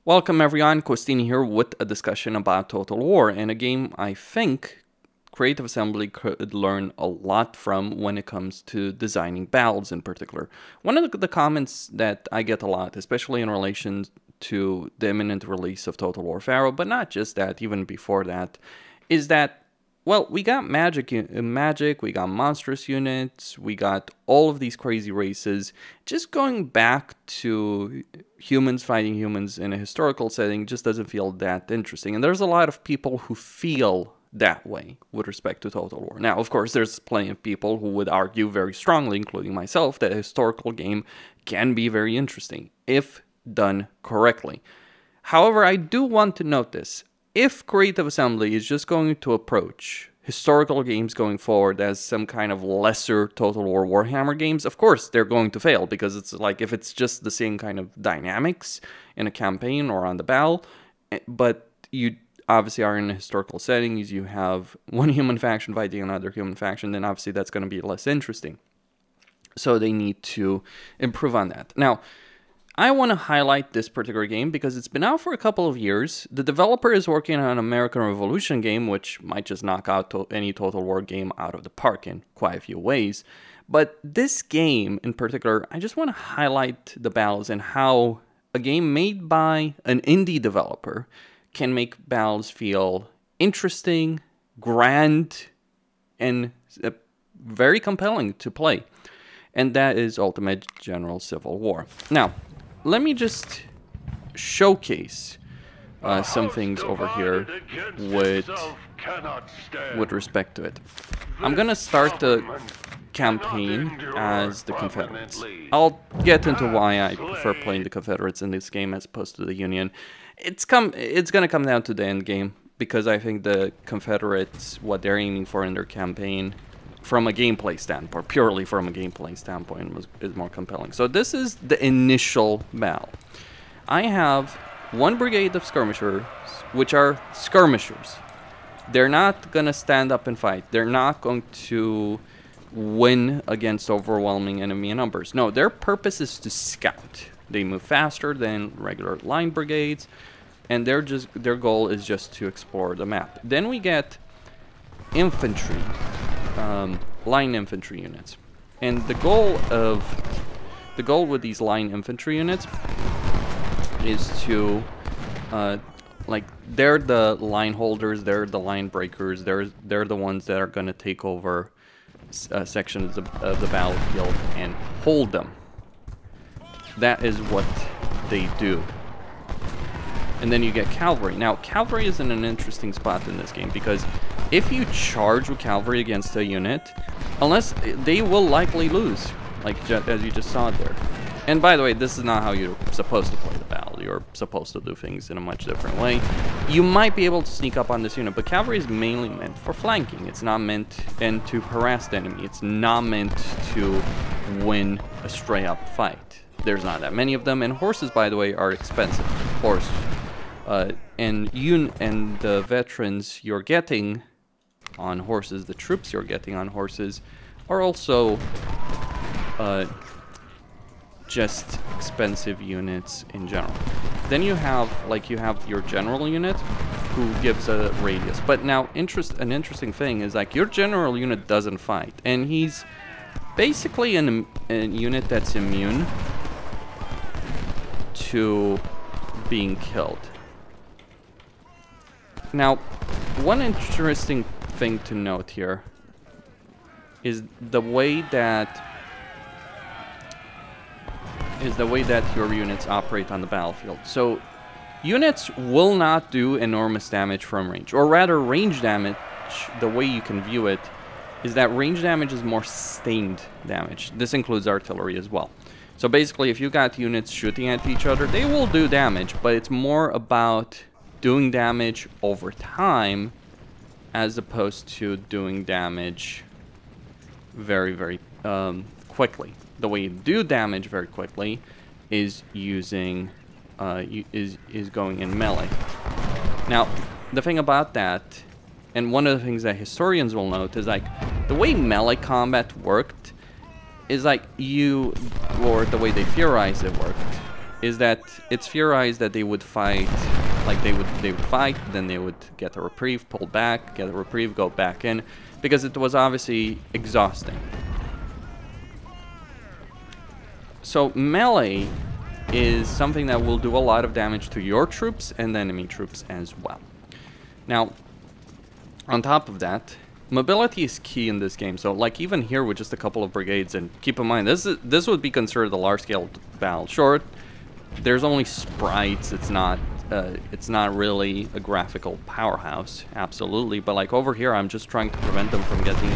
Welcome everyone, Costini here with a discussion about Total War, and a game I think Creative Assembly could learn a lot from when it comes to designing battles in particular. One of the comments that I get a lot, especially in relation to the imminent release of Total War Pharaoh, but not just that, even before that, is that, well, we got magic, we got monstrous units, we got all of these crazy races. Just going back to humans fighting humans in a historical setting just doesn't feel that interesting. And there's a lot of people who feel that way with respect to Total War. Now, of course, there's plenty of people who would argue very strongly, including myself, that a historical game can be very interesting if done correctly. However, I do want to note this. If Creative Assembly is just going to approach historical games going forward as some kind of lesser Total War Warhammer games, of course they're going to fail, because it's like if it's just the same kind of dynamics in a campaign or on the battle, but you obviously are in a historical settings, you have one human faction fighting another human faction, then obviously that's going to be less interesting. So they need to improve on that. Now, I want to highlight this particular game because it's been out for a couple of years. The developer is working on an American Revolution game, which might just knock out any Total War game out of the park in quite a few ways. But this game in particular, I just want to highlight the battles and how a game made by an indie developer can make battles feel interesting, grand, and very compelling to play. And that is Ultimate General Civil War. Now, let me just showcase some things over here with respect to it. I'm gonna start the campaign as the Confederates. I'll get into why I prefer playing the Confederates in this game as opposed to the Union. It's gonna come down to the end game, because I think the Confederates, what they're aiming for in their campaign, from a gameplay standpoint, purely from a gameplay standpoint, is more compelling. So this is the initial battle. I have one brigade of skirmishers, which are skirmishers. They're not gonna stand up and fight. They're not going to win against overwhelming enemy numbers. No, their purpose is to scout. They move faster than regular line brigades, and their goal is just to explore the map. Then we get infantry. Line infantry units, and the goal with these line infantry units is to like, they're the line holders, they're the line breakers, they're the ones that are going to take over sections of the battlefield and hold them. That is what they do. And then you get cavalry. Now, cavalry is in an interesting spot in this game, because if you charge with cavalry against a unit, unless they will likely lose, like as you just saw there. And by the way, this is not how you're supposed to play the battle. You're supposed to do things in a much different way. You might be able to sneak up on this unit, but cavalry is mainly meant for flanking. It's not meant to harass the enemy. It's not meant to win a straight up fight. There's not that many of them, and horses, by the way, are expensive. Horse. And the veterans you're getting on horses, the troops you're getting on horses, are also just expensive units in general. Then you have your general unit, who gives a radius. But now, an interesting thing is, like, your general unit doesn't fight, and he's basically a unit that's immune to being killed. Now, one interesting thing to note here is the way that your units operate on the battlefield. So, units will not do enormous damage from range, or rather, range damage, the way you can view it, is that range damage is more sustained damage. This includes artillery as well. So basically, if you got units shooting at each other, they will do damage, but it's more about doing damage over time as opposed to doing damage very, very quickly. The way you do damage very quickly is using is going in melee. Now, the thing about that, and one of the things that historians will note, is like the way melee combat worked is like or the way they theorized it worked, is that it's theorized that they would fight, like they would fight, then they would get a reprieve, pull back, get a reprieve, go back in, because it was obviously exhausting. So melee is something that will do a lot of damage to your troops and the enemy troops as well. Now, on top of that, mobility is key in this game. So like even here with just a couple of brigades, and keep in mind this would be considered a large-scale battle. Sure, there's only sprites, it's not really a graphical powerhouse, absolutely, but like over here I'm just trying to prevent them from getting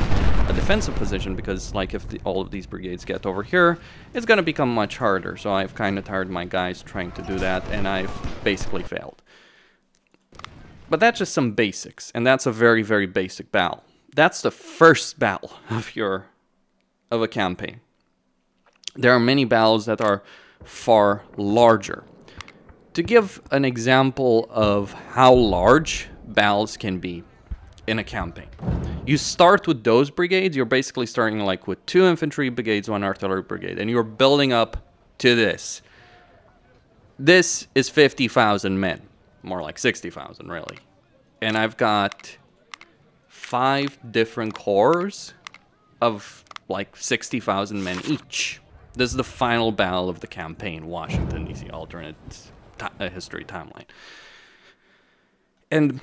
a defensive position, because like if all of these brigades get over here, it's going to become much harder. So I've kind of tired my guys trying to do that, and I've basically failed. But that's just some basics, and that's a very, very basic battle. That's the first battle of a campaign. There are many battles that are far larger. To give an example of how large battles can be in a campaign, you start with those brigades. You're basically starting like with 2 infantry brigades, 1 artillery brigade, and you're building up to this. This is 50,000 men, more like 60,000 really. And I've got 5 different corps of like 60,000 men each. This is the final battle of the campaign, Washington, D.C. alternate history timeline. And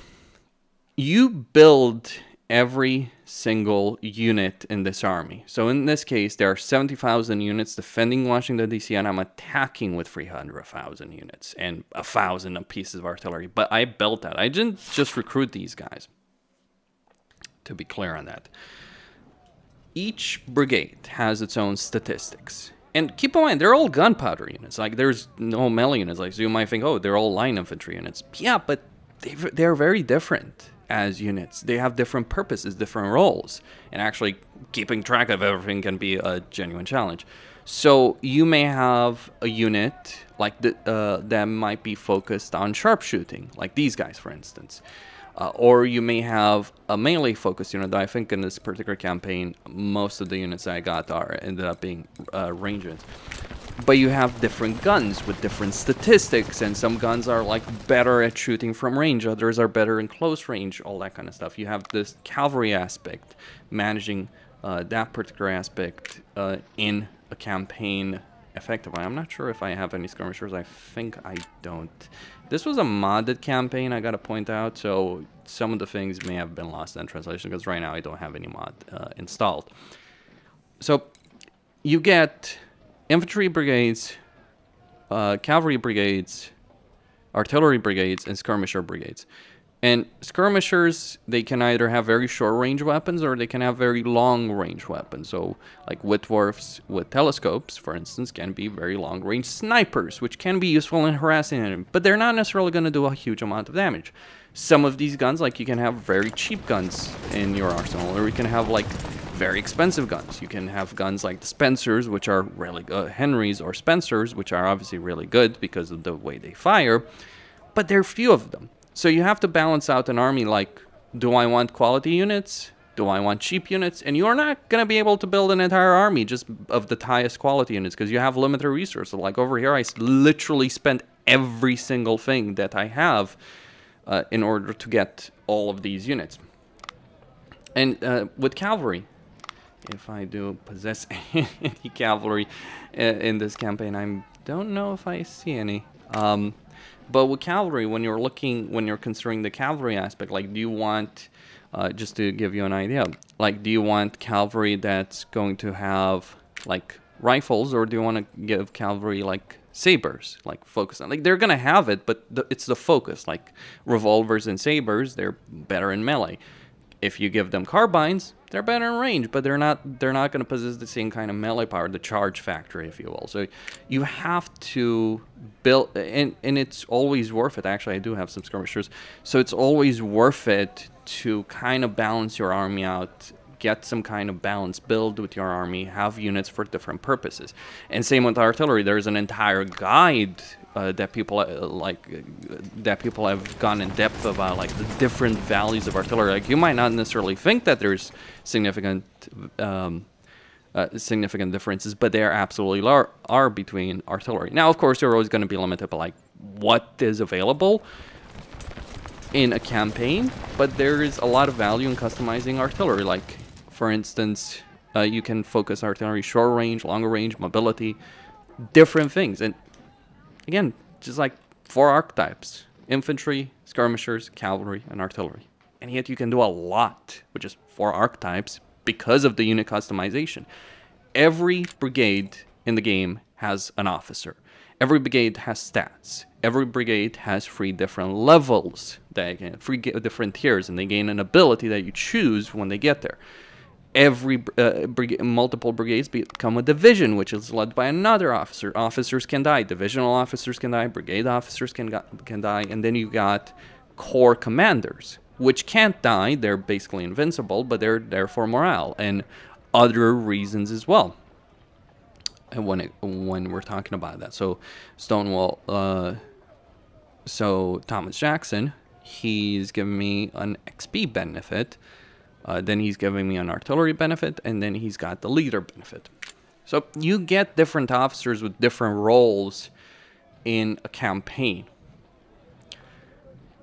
you build every single unit in this army. So in this case, there are 70,000 units defending Washington, D.C., and I'm attacking with 300,000 units and 1,000 pieces of artillery. But I built that. I didn't just recruit these guys, to be clear on that. Each brigade has its own statistics. And keep in mind, they're all gunpowder units. Like, there's no melee units. Like, so you might think, oh, they're all line infantry units. Yeah, but they're very different as units. They have different purposes, different roles. And actually, keeping track of everything can be a genuine challenge. So you may have a unit like that might be focused on sharpshooting, like these guys, for instance. Or you may have a melee focused unit. I think in this particular campaign, most of the units I got ended up being range units. But you have different guns with different statistics, and some guns are like better at shooting from range, others are better in close range, all that kind of stuff. You have this cavalry aspect, managing that particular aspect in a campaign effectively. I'm not sure if I have any skirmishers. I think I don't. This was a modded campaign, I gotta point out, so some of the things may have been lost in translation, because right now I don't have any mod installed. So you get infantry brigades, cavalry brigades, artillery brigades, and skirmisher brigades. And skirmishers, they can either have very short range weapons or they can have very long range weapons. So like Whitworths with telescopes, for instance, can be very long range snipers, which can be useful in harassing them, but they're not necessarily going to do a huge amount of damage. Some of these guns, like you can have very cheap guns in your arsenal, or you can have like very expensive guns. You can have guns like the Spencers, which are really good, Henrys or Spencers, which are obviously really good because of the way they fire, but there are few of them. So you have to balance out an army like, do I want quality units? Do I want cheap units? And you're not going to be able to build an entire army just of the highest quality units because you have limited resources. Like over here, I literally spent every single thing that I have in order to get all of these units. And with cavalry, if I do possess any cavalry in this campaign, I don't know if I see any. But with cavalry, when you're considering the cavalry aspect, like, do you want, just to give you an idea, like, do you want cavalry that's going to have, like, rifles, or do you want to give cavalry, like, sabers, like, focus on, like, they're going to have it, but it's the focus, like, revolvers and sabers, they're better in melee. If you give them carbines, they're better in range, but they're not going to possess the same kind of melee power, the charge factor, if you will. So you have to build, and it's always worth it. Actually, I do have some skirmishers, so it's always worth it to kind of balance your army out, get some kind of balance, build with your army, have units for different purposes. And same with artillery. There's an entire guide that people have gone in depth about, like the different values of artillery. Like, you might not necessarily think that there's significant significant differences, but there absolutely are between artillery. Now, of course, you're always going to be limited by like what is available in a campaign, but there is a lot of value in customizing artillery. Like, for instance, you can focus artillery short range, longer range, mobility, different things. And again, just like 4 archetypes: infantry, skirmishers, cavalry, and artillery. And yet you can do a lot with just 4 archetypes because of the unit customization. Every brigade in the game has an officer. Every brigade has stats. Every brigade has 3 different levels, that can, 3 different tiers, and they gain an ability that you choose when they get there. Every multiple brigades become a division, which is led by another officer. Officers can die. Divisional officers can die. Brigade officers can die. And then you got corps commanders, which can't die. They're basically invincible, but they're there for morale and other reasons as well. And when we're talking about that, so Stonewall, so Thomas Jackson, he's giving me an XP benefit. Then he's giving me an artillery benefit, and then he's got the leader benefit. So you get different officers with different roles in a campaign.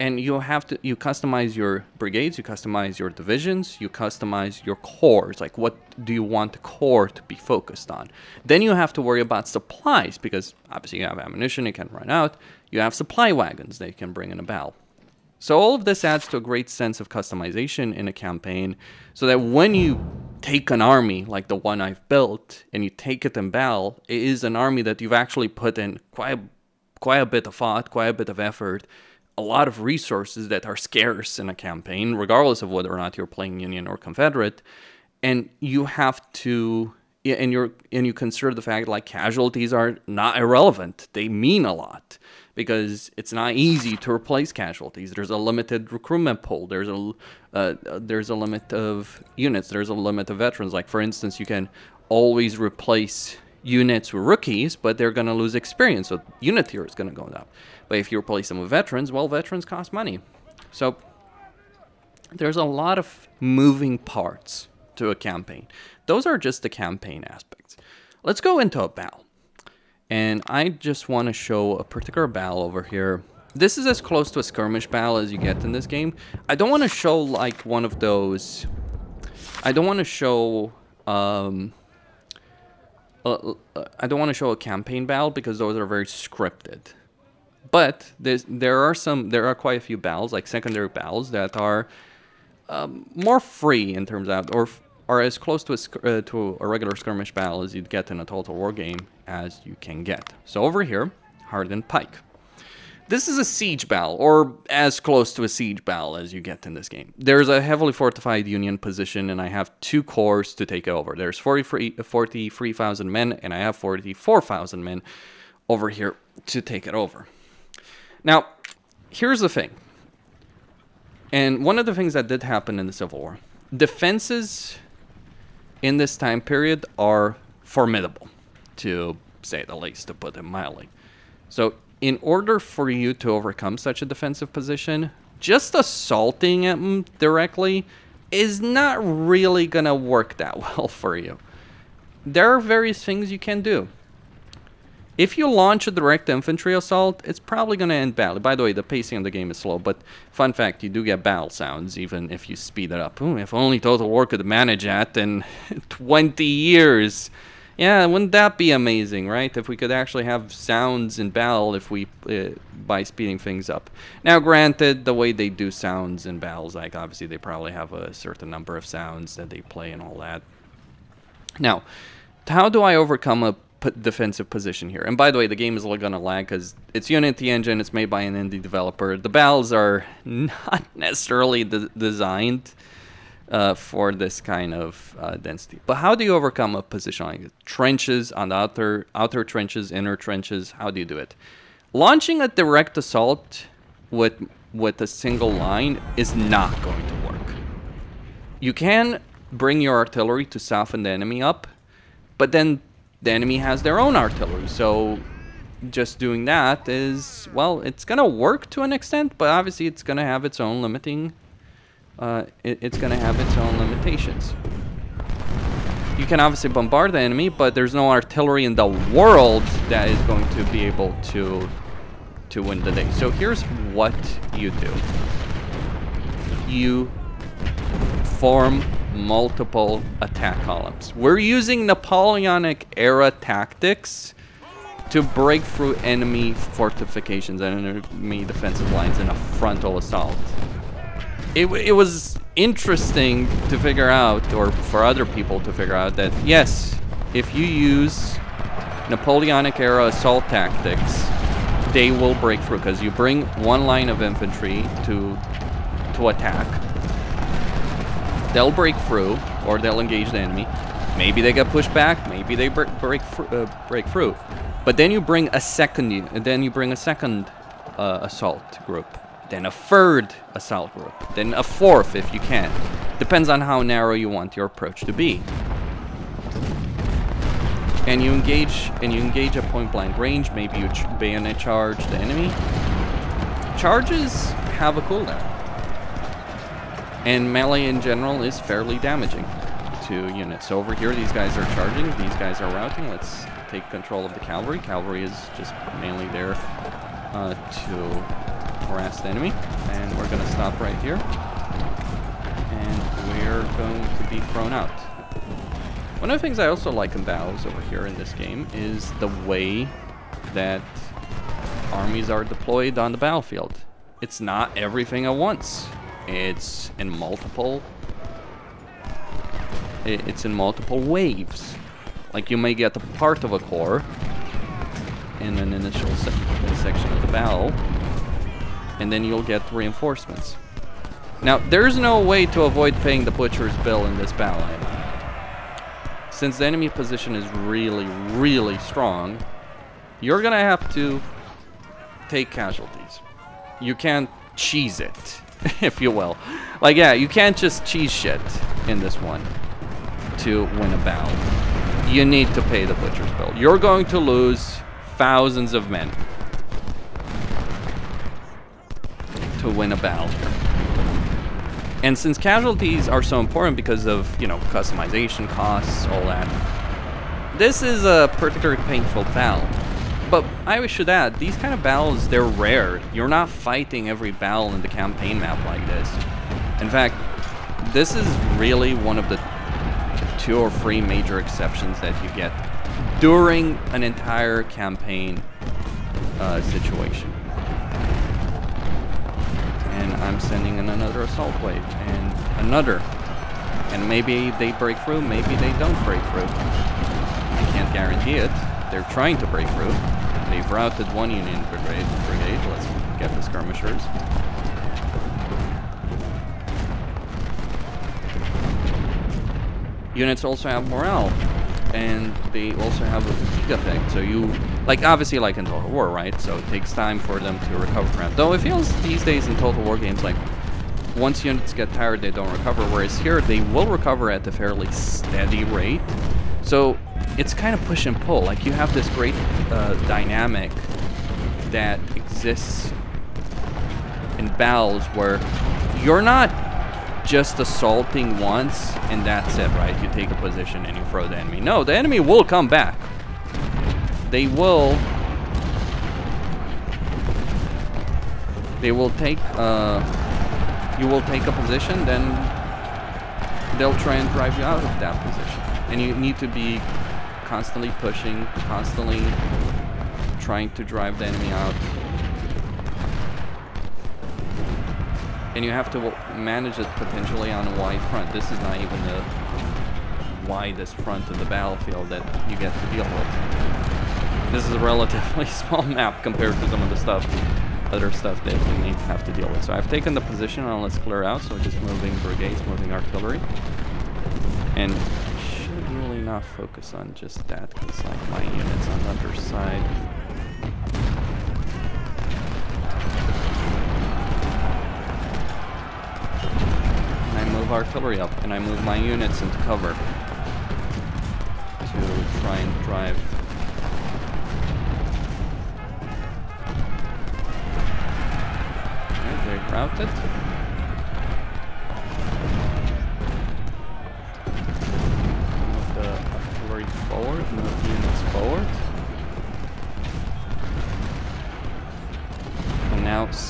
And you customize your brigades, you customize your divisions, you customize your corps. Like, what do you want the corps to be focused on? Then you have to worry about supplies, because obviously you have ammunition, it can run out. You have supply wagons that you can bring in a battle. So all of this adds to a great sense of customization in a campaign, so that when you take an army like the one I've built and you take it in battle, it is an army that you've actually put in quite a bit of thought, quite a bit of effort, a lot of resources that are scarce in a campaign, regardless of whether or not you're playing Union or Confederate. And you have to, and you consider the fact like casualties are not irrelevant. They mean a lot, because it's not easy to replace casualties. There's a limited recruitment pool. There's a limit of units. There's a limit of veterans. Like, for instance, you can always replace units with rookies, but they're going to lose experience, so unit tier is going to go down. But if you replace them with veterans, well, veterans cost money. So there's a lot of moving parts to a campaign. Those are just the campaign aspects. Let's go into a battle. And I just want to show a particular battle over here. This is as close to a skirmish battle as you get in this game. I don't want to show like one of those... I don't want to show... I don't want to show a campaign battle, because those are very scripted. But there are quite a few battles, like secondary battles, that are more free in terms of, or are as close to a regular skirmish battle as you'd get in a Total War game as you can get. So over here, Hardened Pike. This is a siege battle, or as close to a siege battle as you get in this game. There's a heavily fortified Union position, and I have 2 corps to take over. There's 43,000 men, and I have 44,000 men over here to take it over. Now, here's the thing. And one of the things that did happen in the Civil War, defenses in this time period are formidable, to say the least, to put it mildly. So in order for you to overcome such a defensive position, just assaulting them directly is not really going to work that well for you. There are various things you can do. If you launch a direct infantry assault, it's probably going to end badly. By the way, the pacing of the game is slow, but fun fact, you do get battle sounds even if you speed it up. Ooh, if only Total War could manage that in 20 years. Yeah, wouldn't that be amazing, right? If we could actually have sounds in battle if we by speeding things up. Now, granted, the way they do sounds in battles, like obviously they probably have a certain number of sounds that they play and all that. Now, how do I overcome a defensive position here? And by the way, the game is going to lag because it's Unity engine, it's made by an indie developer. The battles are not necessarily designed for this kind of density. But how do you overcome a position like this? Trenches on the outer trenches, inner trenches, how do you do it? Launching a direct assault with a single line is not going to work. You can bring your artillery to soften the enemy up, but then the enemy has their own artillery, so just doing that is, well, it's gonna work to an extent, but obviously it's gonna have its own limiting, it's gonna have its own limitations. You can obviously bombard the enemy, but there's no artillery in the world that is going to be able to win the day. So here's what you do. You form multiple attack columns. We're using Napoleonic era tactics to break through enemy fortifications and enemy defensive lines in a frontal assault. It was interesting to figure out, or for other people to figure out, that yes, if you use Napoleonic era assault tactics, they will break through, because you bring one line of infantry to attack. They'll break through, or they'll engage the enemy. Maybe they get pushed back, maybe they break through. But then you bring a second assault group, then a third assault group, then a fourth if you can. Depends on how narrow you want your approach to be. And you engage at point blank range. Maybe you bayonet charge the enemy. Charges have a cooldown, and melee in general is fairly damaging to units. So over here, these guys are charging, these guys are routing. Let's take control of the cavalry. Cavalry is just mainly there to harass the enemy. And we're going to stop right here. And we're going to be thrown out. One of the things I also like in battles over here in this game is the way that armies are deployed on the battlefield. It's not everything at once. It's in multiple waves. Like, you may get a part of a corps in an initial section of the battle, and then you'll get reinforcements. Now, there's no way to avoid paying the butcher's bill in this battle. Since the enemy position is really, really strong, you're gonna have to take casualties. You can't cheese it, if you will. Like, yeah, you can't just cheese shit in this one to win a battle. You need to pay the butcher's bill. You're going to lose thousands of men to win a battle here. And since casualties are so important because of, you know, customization costs, all that, this is a particularly painful battle. But I should add, these kind of battles, they're rare. You're not fighting every battle in the campaign map like this. In fact, this is really one of the 2 or 3 major exceptions that you get during an entire campaign situation. And I'm sending in another assault wave, and another. And maybe they break through, maybe they don't break through. I can't guarantee it. They're trying to break through. They've routed one Union brigade. Let's get the skirmishers. Units also have morale, and they also have a fatigue effect. So you, like, obviously like in Total War, right? So it takes time for them to recover from it. Though it feels these days in Total War games like once units get tired, they don't recover. Whereas here, they will recover at a fairly steady rate. So it's kind of push and pull. Like, you have this great dynamic that exists in battles where you're not just assaulting once and that's it, right? You take a position and you throw the enemy. No, the enemy will come back. They will take you will take a position, then they'll try and drive you out of that position. And you need to be constantly pushing, constantly trying to drive the enemy out. And you have to manage it potentially on a wide front. This is not even the widest front of the battlefield that you get to deal with. This is a relatively small map compared to some of the other stuff that you may have to deal with. So I've taken the position, and let's clear out. So just moving brigades, moving artillery. And should really not focus on just that, because like my units on the other side. Artillery up, and I move my units into cover to try and drive. Okay, they're routed. Move the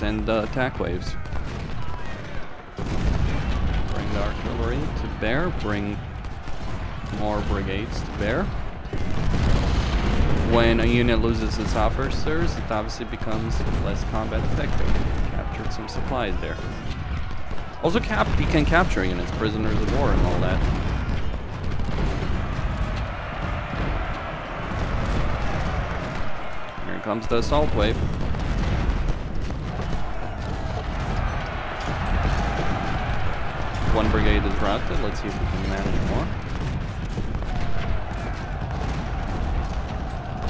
send the attack waves. Bring the artillery to bear, bring more brigades to bear. When a unit loses its officers, it obviously becomes less combat effective. Captured some supplies there. Also, you can capture units, prisoners of war and all that. Here comes the assault wave. One brigade is routed. Let's see if we can manage more.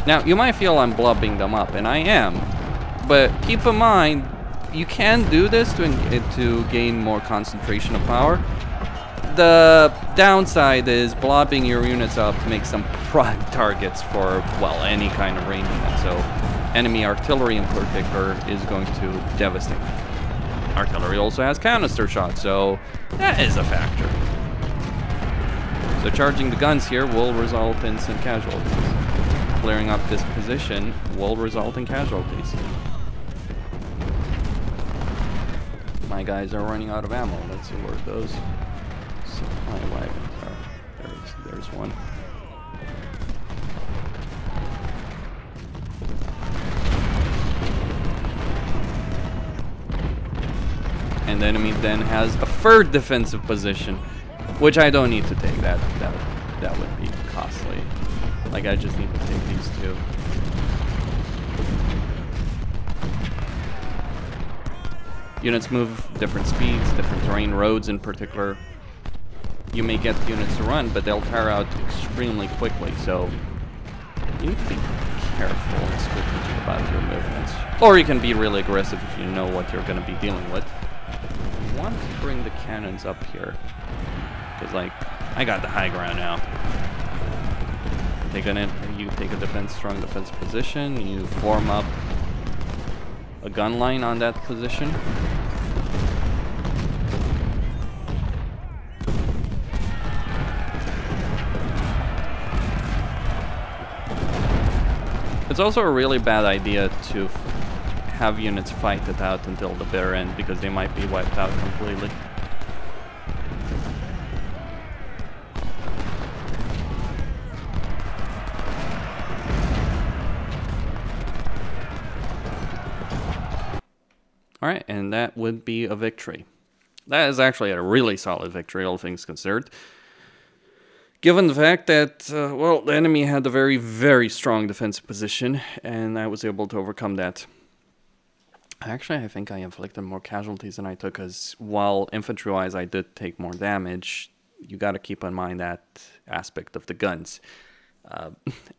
Now, you might feel I'm blubbing them up, and I am. But keep in mind, you can do this to gain more concentration of power. The downside is blobbing your units up makes them prime targets for, well, any kind of range unit. So enemy artillery in particular is going to devastate. Artillery also has canister shots, so that is a factor. So charging the guns here will result in some casualties. Clearing up this position will result in casualties. My guys are running out of ammo. Let's see where those supply wagons are. There's one. And the enemy then has a third defensive position, which I don't need to take. That would be costly. Like, I just need to take these two. Units move different speeds, different terrain, roads in particular. You may get units to run, but they'll tire out extremely quickly, so you need to be careful and strategic about your movements. Or you can be really aggressive if you know what you're going to be dealing with. You want to bring the cannons up here, because, like, I got the high ground now. You take a strong defense position, you form up a gun line on that position. It's also a really bad idea to have units fight it out until the bitter end, because they might be wiped out completely. Alright, and that would be a victory. That is actually a really solid victory, all things considered. Given the fact that, well, the enemy had a very, very strong defensive position, and I was able to overcome that. Actually, I think I inflicted more casualties than I took, because while infantry-wise I did take more damage, you gotta keep in mind that aspect of the guns.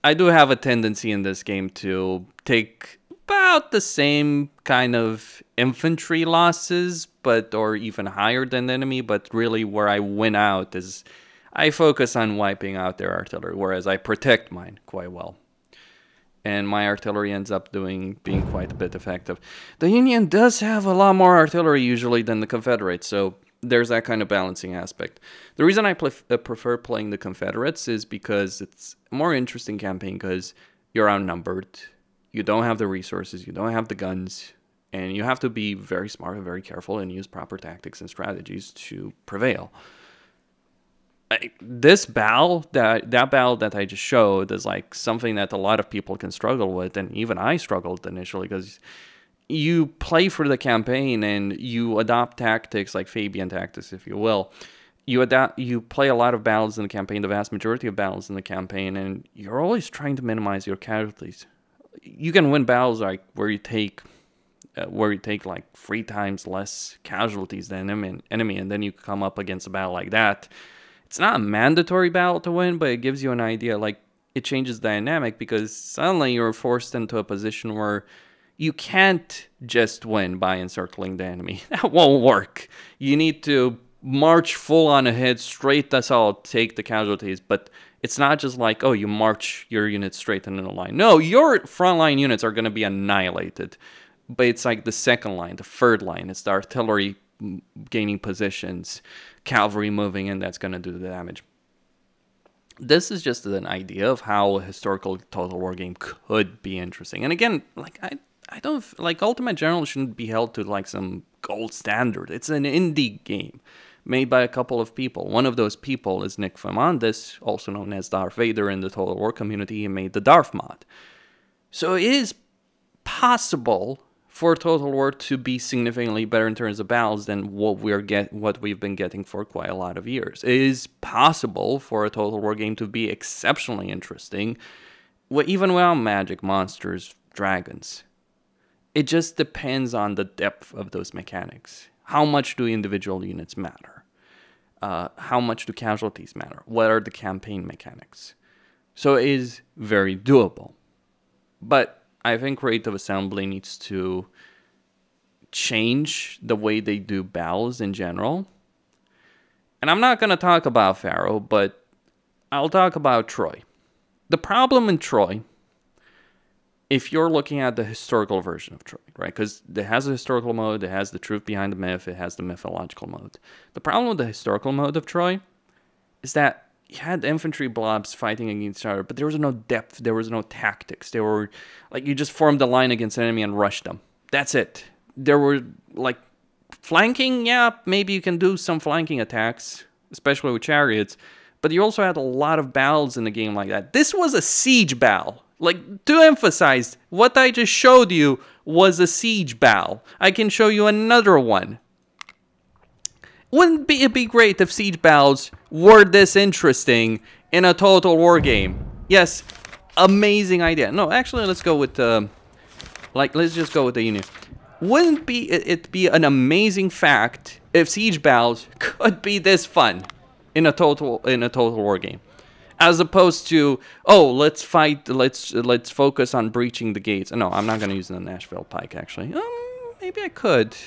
I do have a tendency in this game to take about the same kind of infantry losses, or even higher than the enemy, but really where I win out is I focus on wiping out their artillery, whereas I protect mine quite well. And my artillery ends up being quite a bit effective. The Union does have a lot more artillery usually than the Confederates, so there's that kind of balancing aspect. The reason I prefer playing the Confederates is because it's a more interesting campaign, because you're outnumbered. You don't have the resources, you don't have the guns, and you have to be very smart and very careful and use proper tactics and strategies to prevail. This battle, that battle that I just showed, is like something that a lot of people can struggle with, and even I struggled initially, because you play for the campaign and you adopt tactics like Fabian tactics, if you will. You play a lot of battles in the campaign, the vast majority of battles in the campaign, and you're always trying to minimize your casualties. You can win battles like where you take like 3 times less casualties than enemy, and then you come up against a battle like that. It's not a mandatory battle to win, but it gives you an idea. Like, it changes the dynamic, because suddenly you're forced into a position where you can't just win by encircling the enemy. That won't work. You need to march full on ahead, straight assault, take the casualties, but it's not just like, oh, you march your units straight in a line. No, your frontline units are going to be annihilated. But it's like the second line, the third line. It's the artillery gaining positions, cavalry moving in, that's going to do the damage. This is just an idea of how a historical Total War game could be interesting. And again, like I don't like Ultimate General shouldn't be held to like some gold standard. It's an indie game made by a couple of people. One of those people is Nick Fernandez, also known as Darth Vader in the Total War community. He made the Darth mod. So it is possible for Total War to be significantly better in terms of battles than what we've been getting for quite a lot of years. It is possible for a Total War game to be exceptionally interesting, even without magic, monsters, dragons. It just depends on the depth of those mechanics. How much do individual units matter? How much do casualties matter? What are the campaign mechanics? So it is very doable. But I think Creative Assembly needs to change the way they do battles in general. And I'm not going to talk about Pharaoh, but I'll talk about Troy. The problem in Troy, if you're looking at the historical version of Troy, right? Because it has a historical mode, it has the truth behind the myth, it has the mythological mode. The problem with the historical mode of Troy is that you had infantry blobs fighting against each other, but there was no depth, there was no tactics. They were like, you just formed a line against an enemy and rushed them. That's it. There were like flanking, yeah, maybe you can do some flanking attacks, especially with chariots, but you also had a lot of battles in the game like that. This was a siege battle. Like, to emphasize, what I just showed you was a siege battle. I can show you another one. Wouldn't it be great if siege battles were this interesting in a Total War game? Yes, amazing idea. No, actually, let's go with let's just go with the Union. Wouldn't it be an amazing fact if siege battles could be this fun in a Total War game? As opposed to, oh, let's fight, let's focus on breaching the gates. No, I'm not going to use the Nashville Pike, actually. Maybe I could.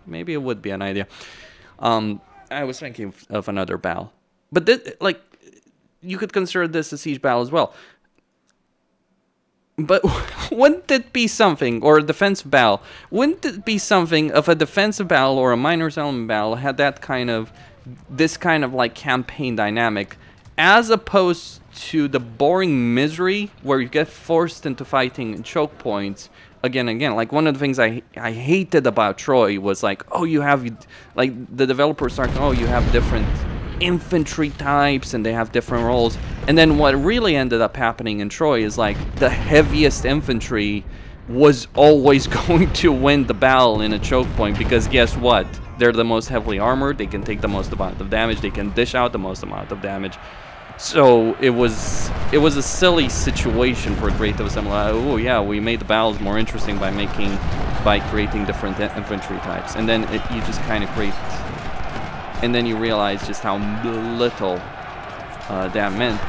Maybe it would be an idea. I was thinking of another battle. But, like, you could consider this a siege battle as well. But wouldn't it be something, or a defensive battle, wouldn't it be something if a defensive battle or a minor settlement battle had that kind of, this kind of, like, campaign dynamic, as opposed to the boring misery where you get forced into fighting in choke points again and again. Like, one of the things I hated about Troy was like, oh, you have, like, the developers start, oh, you have different infantry types and they have different roles. And then what really ended up happening in Troy is like the heaviest infantry was always going to win the battle in a choke point, because guess what? They're the most heavily armored, they can take the most amount of damage, they can dish out the most amount of damage. So it was a silly situation for Creative Assembly. Oh yeah, we made the battles more interesting by creating different infantry types, and then you just kind of create, and then you realize just how little that meant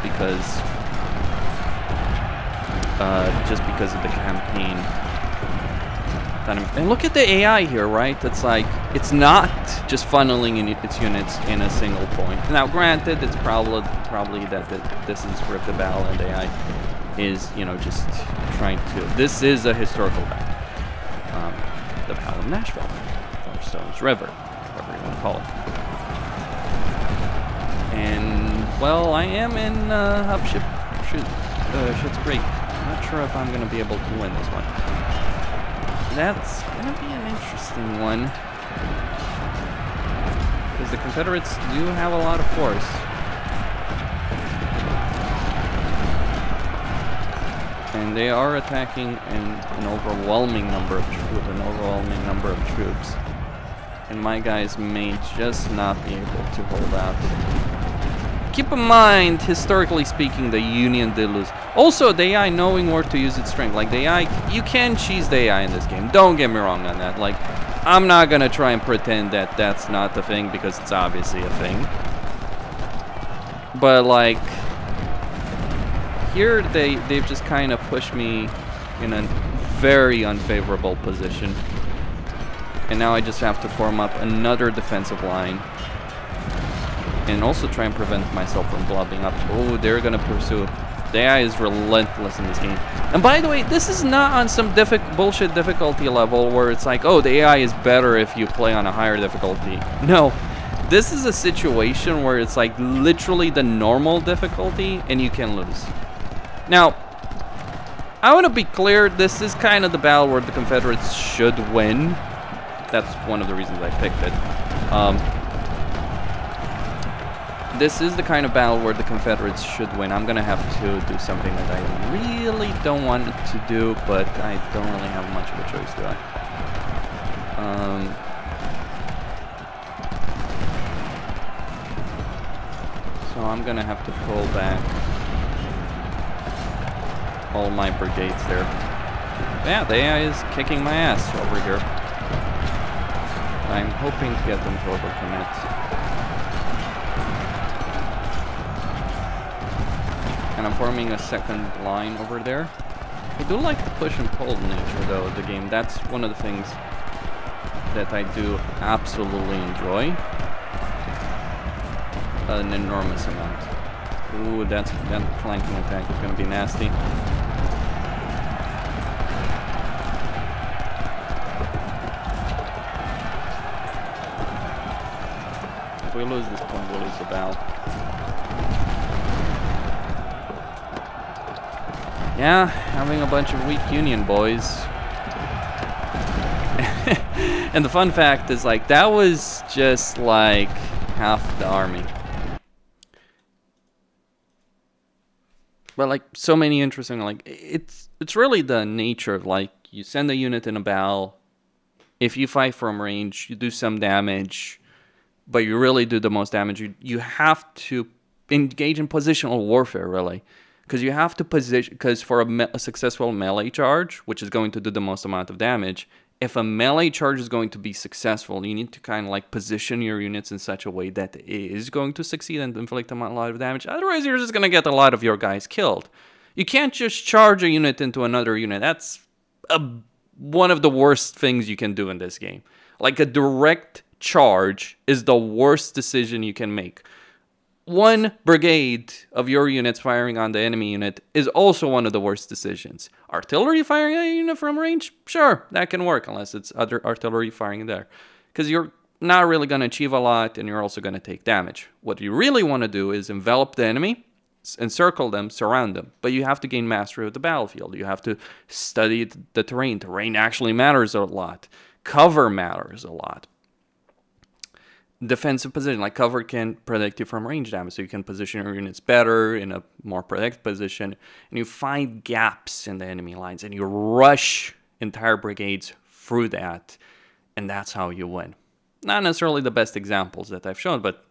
just because of the campaign. And look at the AI here, right? It's like, it's not just funneling in its units in a single point. Now, granted, it's probably that this is scripted battle and AI is, you know, just trying to. This is a historical battle. The Battle of Nashville, Thorstone's River, whatever you want to call it. And well, I am in Schitt's Creek. I'm not sure if I'm going to be able to win this one. That's gonna be an interesting one, because the Confederates do have a lot of force. And they are attacking an overwhelming number of troops. And my guys may just not be able to hold out. Keep in mind, historically speaking, the Union did lose. Also, the AI knowing where to use its strength. Like, the AI, you can cheese the AI in this game. Don't get me wrong on that. Like, I'm not going to try and pretend that that's not the thing, because it's obviously a thing. But, like, here they've just kind of pushed me in a very unfavorable position. And now I just have to form up another defensive line. And also try and prevent myself from blobbing up. Oh, they're gonna pursue. The AI is relentless in this game. And by the way, this is not on some bullshit difficulty level where it's like, oh, the AI is better if you play on a higher difficulty. No, this is a situation where it's like literally the normal difficulty and you can lose. Now, I want to be clear, this is kind of the battle where the Confederates should win. That's one of the reasons I picked it. This is the kind of battle where the Confederates should win. I'm going to have to do something that I really don't want to do, but I don't really have much of a choice, do I? So I'm going to have to pull back all my brigades there. Yeah, the AI is kicking my ass over here. I'm hoping to get them to overcommit. And I'm forming a second line over there. I do like the push and pull nature though of the game. That's one of the things that I do absolutely enjoy. An enormous amount. Ooh, that flanking attack is going to be nasty. If we lose this point, we'll lose the battle. Yeah, having a bunch of weak Union boys. And the fun fact is, like, that was just like half the army. But like so many interesting, like it's really the nature of, like, you send a unit in a battle. If you fight from range, you do some damage, but you really do the most damage. You have to engage in positional warfare, really. Because you have to position, because for a successful melee charge, which is going to do the most amount of damage, if a melee charge is going to be successful, you need to kind of like position your units in such a way that it is going to succeed and inflict a lot of damage. Otherwise, you're just going to get a lot of your guys killed. You can't just charge a unit into another unit. That's one of the worst things you can do in this game. Like, a direct charge is the worst decision you can make. One brigade of your units firing on the enemy unit is also one of the worst decisions. Artillery firing a unit from range? Sure, that can work, unless it's other artillery firing there. Because you're not really going to achieve a lot, and you're also going to take damage. What you really want to do is envelop the enemy, encircle them, surround them. But you have to gain mastery of the battlefield. You have to study the terrain. Terrain actually matters a lot. Cover matters a lot. Defensive position, like cover can protect you from range damage, so you can position your units better in a more protected position, and you find gaps in the enemy lines, and you rush entire brigades through that, and that's how you win. Not necessarily the best examples that I've shown, but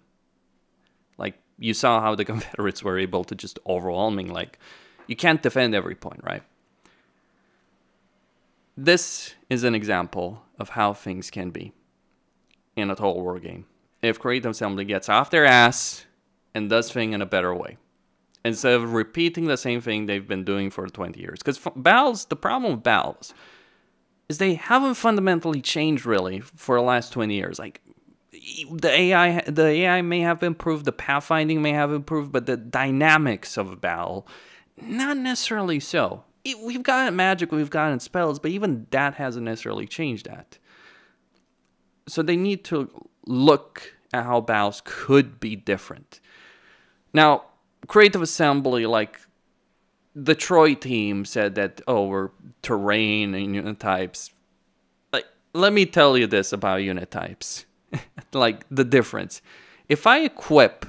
like you saw how the Confederates were able to just overwhelming, like you can't defend every point, right? This is an example of how things can be in a total war game. If Creative Assembly gets off their ass and does things in a better way, instead of repeating the same thing they've been doing for 20 years. Because battles, the problem with battles is they haven't fundamentally changed really for the last 20 years. Like, the AI may have improved, the pathfinding may have improved, but the dynamics of a battle, not necessarily so. We've gotten magic, we've gotten spells, but even that hasn't necessarily changed that. So they need to look at how battles could be different. Now, Creative Assembly, like the Troy team said that, oh, we're terrain and unit types. Like, let me tell you this about unit types. Like, the difference. If I equip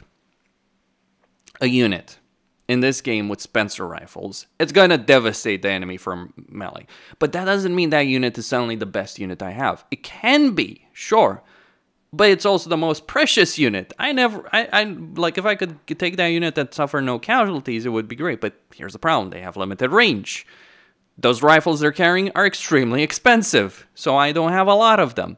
a unit in this game with Spencer rifles, it's going to devastate the enemy from melee. But that doesn't mean that unit is suddenly the best unit I have. It can be, sure. But it's also the most precious unit. Like, if I could take that unit that suffer no casualties, it would be great. But here's the problem. They have limited range. Those rifles they're carrying are extremely expensive. So I don't have a lot of them.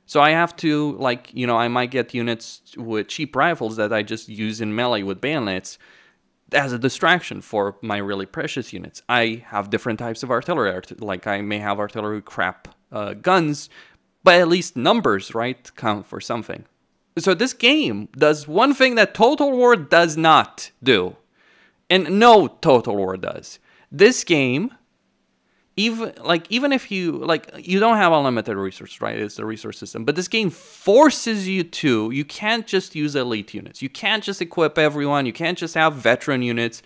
So I have to, like, you know, I might get units with cheap rifles that I just use in melee with bayonets as a distraction for my really precious units. I have different types of artillery. Like, I may have artillery crap guns, but at least numbers, right, count for something. So this game does one thing that Total War does not do. And no Total War does. This game, even if you don't have unlimited resources, right? It's the resource system. But this game forces you to. You can't just use elite units. You can't just equip everyone. You can't just have veteran units.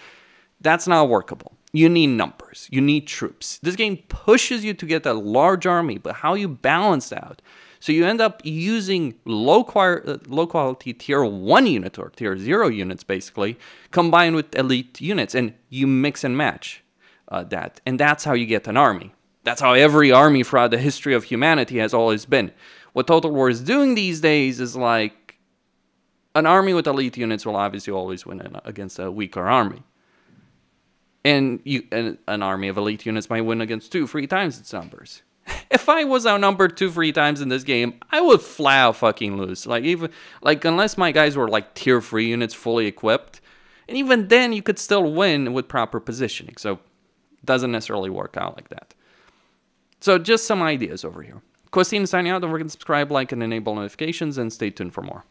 That's not workable. You need numbers. You need troops. This game pushes you to get a large army, but how you balance out? So you end up using low quality tier 1 unit or tier 0 units, basically, combined with elite units, and you mix and match that. And that's how you get an army. That's how every army throughout the history of humanity has always been. What Total War is doing these days is like, an army with elite units will obviously always win against a weaker army. And an army of elite units might win against 2-3 times its numbers. If I was outnumbered 2-3 times in this game, I would flat out fucking lose. Unless my guys were like tier 3 units fully equipped. And even then, you could still win with proper positioning. So, it doesn't necessarily work out like that. So, just some ideas over here. Costin signing out. Don't forget to subscribe, like, and enable notifications. And stay tuned for more.